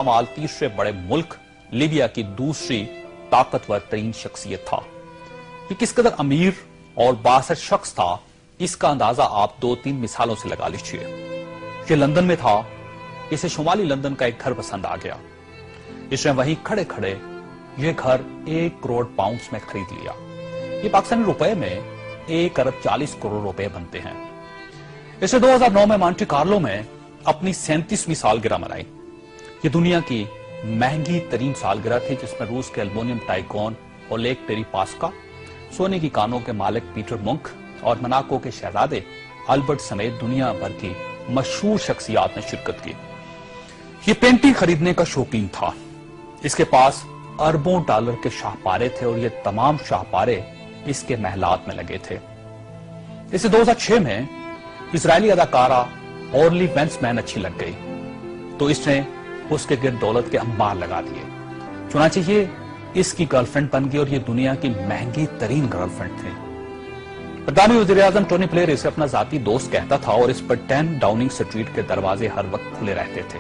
माल तीसरे बड़े मुल्क लीबिया की दूसरी ताकतवर तरीन शख्सियत था। ये किस कदर अमीर और बासर शख्स था, इसका अंदाजा आप 2-3 मिसालों से लगा लीजिए। ये लंदन में था, इसे शुमाली लंदन का एक घर पसंद आ गया। इसने वहीं खड़े खड़े ये घर 1 करोड़ पाउंड में खरीद लिया। ये पाकिस्तानी रुपए में 1 अरब 40 करोड़ रुपए बनते हैं। इसने 2009 में मॉन्टे कार्लो में अपनी 37वीं सालगिरह मनाई। ये दुनिया की महंगी तरीन सालगिरह थी, जिसमें रूस के एल्युमिनियम टाइकॉन ओलेग टेरिपास्का, सोने की कानों के मालिक पीटर मुंक और मोनाको के शहजादे अल्बर्ट समेत दुनिया भर की मशहूर शख्सियात ने शिरकत की। ये पेंटिंग खरीदने का शौकीन था। इसके पास अरबों डॉलर के शाहपारे थे और ये तमाम शाहपारे इसके महलात में लगे थे। इसे 2006 में इजरायली अदाकारा ऑर्ली वेंसमैन अच्छी लग गई, तो इसने उसके गिर्द दौलत के अंबार लगा दिए। चुनांचे ये इसकी गर्लफ्रेंड बन गई और ये दुनिया की महंगी तरीन गर्लफ्रेंड थी। ब्रितानी वज़ीर-ए-आज़म टोनी ब्लेयर इसे अपना जाती दोस्त कहता था और इस पर 10 डाउनिंग स्ट्रीट के दरवाजे हर वक्त खुले रहते थे।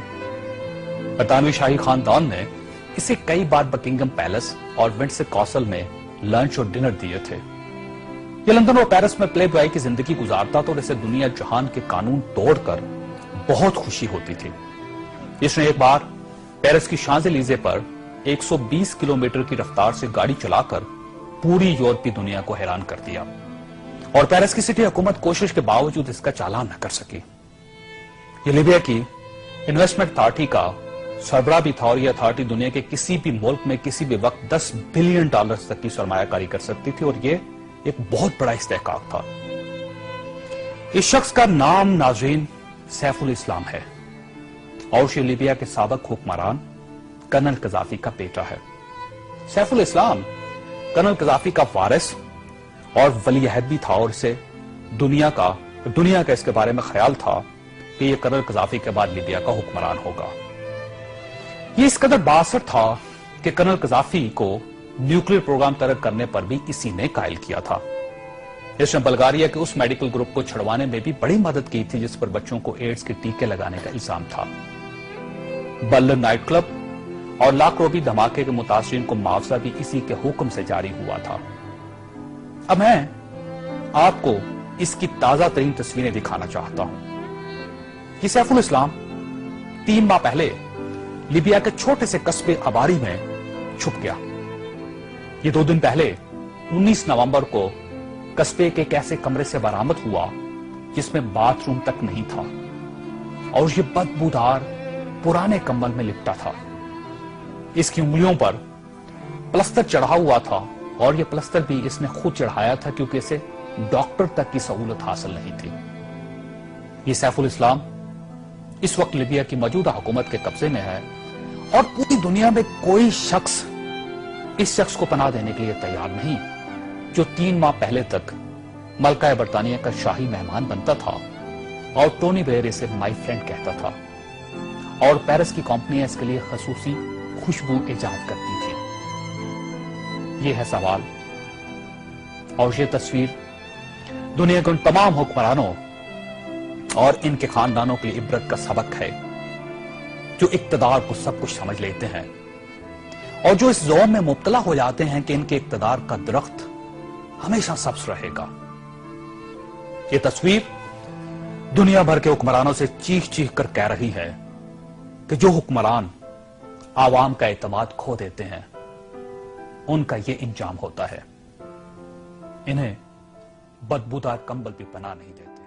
ब्रितानवी शाही खानदान ने इसे कई बार बकिंगम पैलेस और विंडसर कासल में लंच और डिनर दिए थे। ये लंदन और पेरिस में प्ले बॉय की जिंदगी गुजारता था और इसे दुनिया जहान के कानून तोड़कर बहुत खुशी होती थी। इसने एक बार पेरिस की शांज़-एलीज़े पर 120 किलोमीटर की रफ्तार से गाड़ी चलाकर पूरी यूरोपीय दुनिया को हैरान कर दिया और पेरिस की सिटी हुकूमत कोशिश के बावजूद इसका चालान न कर सकी। ये लीबिया की इन्वेस्टमेंट अथॉरिटी का सरबराह भी था और यह अथॉरिटी दुनिया के किसी भी मुल्क में किसी भी वक्त 10 बिलियन डॉलर तक की सरमायाकारी कर सकती थी और यह एक बहुत बड़ा इस्तेहकाक था। इस शख्स का नाम नाज़रीन सैफुल इस्लाम है और ये लीबिया के साबिक हुक्मरान कर्नल कज़ाफी का बेटा है। सैफुल इस्लाम कर्नल कज़ाफी का वारिस और वली अहद भी था और इसे दुनिया का इसके बारे में ख्याल था कि यह कर्नल कज़ाफी के बाद लीबिया का हुक्मरान होगा। ये इस कदर बासर था कि कर्नल कज़ाफी को न्यूक्लियर प्रोग्राम तरक करने पर भी इसी ने कायल किया था। इसने बल्गारिया के उस मेडिकल ग्रुप को छुड़वाने में भी बड़ी मदद की थी जिस पर बच्चों को एड्स के टीके लगाने का इल्जाम था। बर्लिन नाइट क्लब और लाख रुपये धमाके के मुतासिरीन को मुआवजा भी इसी के हुक्म से जारी हुआ था। अब मैं आपको इसकी ताजा तरीन तस्वीरें दिखाना चाहता हूं। ये सैफुल इस्लाम 3 माह पहले लीबिया के छोटे से कस्बे अबारी में छुप गया। ये 2 दिन पहले 19 नवंबर को कस्बे के एक ऐसे कमरे से बरामद हुआ जिसमें बाथरूम तक नहीं था और ये बदबूदार पुराने कंबल में लिपटा था। इसकी उंगलियों पर प्लस्तर चढ़ा हुआ था और यह प्लस्तर भी इसने खुद चढ़ाया था क्योंकि इसे डॉक्टर तक की सहूलत हासिल नहीं थी। ये सैफुल इस्लाम इस वक्त लीबिया की मौजूदा हुकूमत के कब्जे में है और पूरी दुनिया में कोई शख्स इस शख्स को पनाह देने के लिए तैयार नहीं जो 3 माह पहले तक मलका बरतानिया का शाही मेहमान बनता था और टोनी ब्लेयर इसे माई फ्रेंड कहता था और पेरिस की कंपनियां इसके लिए खसूसी खुशबू इजाद करती थी। यह है सवाल और यह तस्वीर दुनिया के उन तमाम हुक्मरानों और इनके खानदानों के लिए इबरत का सबक है जो इक्तदार को सब कुछ समझ लेते हैं और जो इस ज़ौम में मुब्तला हो जाते हैं कि इनके इक्तदार का दरख्त हमेशा सब्ज रहेगा। यह तस्वीर दुनिया भर के हुक्मरानों से चीख चीख कर कह रही है कि जो हुक्मरान आवाम का एतमाद खो देते हैं उनका यह इंजाम होता है। इन्हें बदबूदार कंबल भी पनाह नहीं देते।